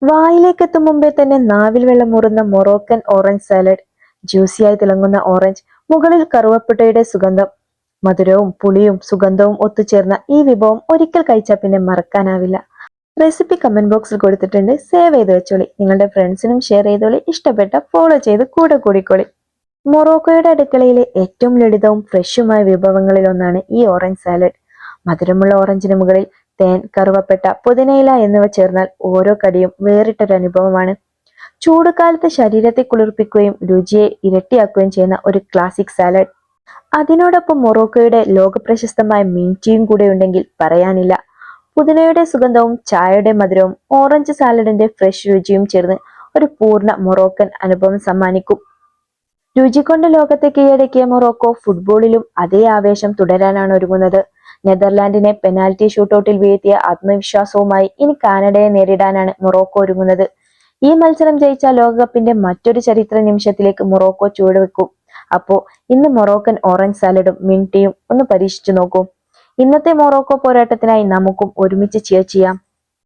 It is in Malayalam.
വായിലേക്കെത്തും മുമ്പേ തന്നെ നാവിൽ വെള്ളമൂറുന്ന മൊറോക്കൻ ഓറഞ്ച് സാലഡ്. ജ്യൂസിയായി തിളങ്ങുന്ന ഓറഞ്ച്, മുകളിൽ കറുവപ്പട്ടയുടെ സുഗന്ധം. മധുരവും പുളിയും സുഗന്ധവും ഒത്തുചേർന്ന ഈ വിഭവം ഒരിക്കൽ കഴിച്ചാൽ പിന്നെ മറക്കാനാവില്ല. റെസിപ്പി കമന്റ് ബോക്സിൽ കൊടുത്തിട്ടുണ്ട്, സേവ് ചെയ്ത് വെച്ചോളി. നിങ്ങളുടെ ഫ്രണ്ട്സിനും ഷെയർ ചെയ്തോളി. ഇഷ്ടപ്പെട്ട ഫോളോ ചെയ്ത് കൂടെ കൂടിക്കോളി. മൊറോക്കോയുടെ അടുക്കളയിലെ ഏറ്റവും ലളിതവും ഫ്രഷുമായ വിഭവങ്ങളിൽ ഒന്നാണ് ഈ ഓറഞ്ച് സാലഡ്. മധുരമുള്ള ഓറഞ്ചിന് മുകളിൽ തേൻ, കറുവപ്പട്ട, പുതിനയില എന്നിവ ചേർന്നാൽ ഓരോ കടിയും വേറിട്ടൊരു അനുഭവമാണ്. ചൂടുകാലത്ത് ശരീരത്തെ കുളിർപ്പിക്കുകയും രുചിയെ ഇരട്ടിയാക്കുകയും ചെയ്യുന്ന ഒരു ക്ലാസിക് സാലഡ്. അതിനോടൊപ്പം മൊറോക്കോയുടെ ലോകപ്രശസ്തമായ മീൻറ്റിയും കൂടെ ഉണ്ടെങ്കിൽ പറയാനില്ല. പുതിനയുടെ സുഗന്ധവും ചായയുടെ മധുരവും ഓറഞ്ച് സാലഡിന്റെ ഫ്രഷ് രുചിയും ചേർന്ന് ഒരു പൂർണ്ണ മൊറോക്കൻ അനുഭവം സമ്മാനിക്കും. രുചി കൊണ്ട് ലോകത്തെ കീഴടക്കിയ മൊറോക്കോ ഫുട്ബോളിലും അതേ ആവേശം തുടരാനാണ് ഒരുങ്ങുന്നത്. നെതർലാൻഡിനെ പെനാൽറ്റി ഷൂട്ടൌട്ടിൽ വീഴ്ത്തിയ ആത്മവിശ്വാസവുമായി ഇനി കാനഡയെ നേരിടാനാണ് മൊറോക്കോ ഒരുങ്ങുന്നത്. ഈ മത്സരം ജയിച്ചാൽ ലോകകപ്പിന്റെ മറ്റൊരു ചരിത്ര നിമിഷത്തിലേക്ക് മൊറോക്കോ ചുവടുവെക്കും. അപ്പോ ഇന്ന് മൊറോക്കൻ ഓറഞ്ച് സാലഡും മിൻറ്റിയും ഒന്ന് പരീക്ഷിച്ചു നോക്കൂ. ഇന്നത്തെ മൊറോക്കോ പോരാട്ടത്തിനായി നമുക്കും ഒരുമിച്ച് ചിയർ ചെയ്യാം.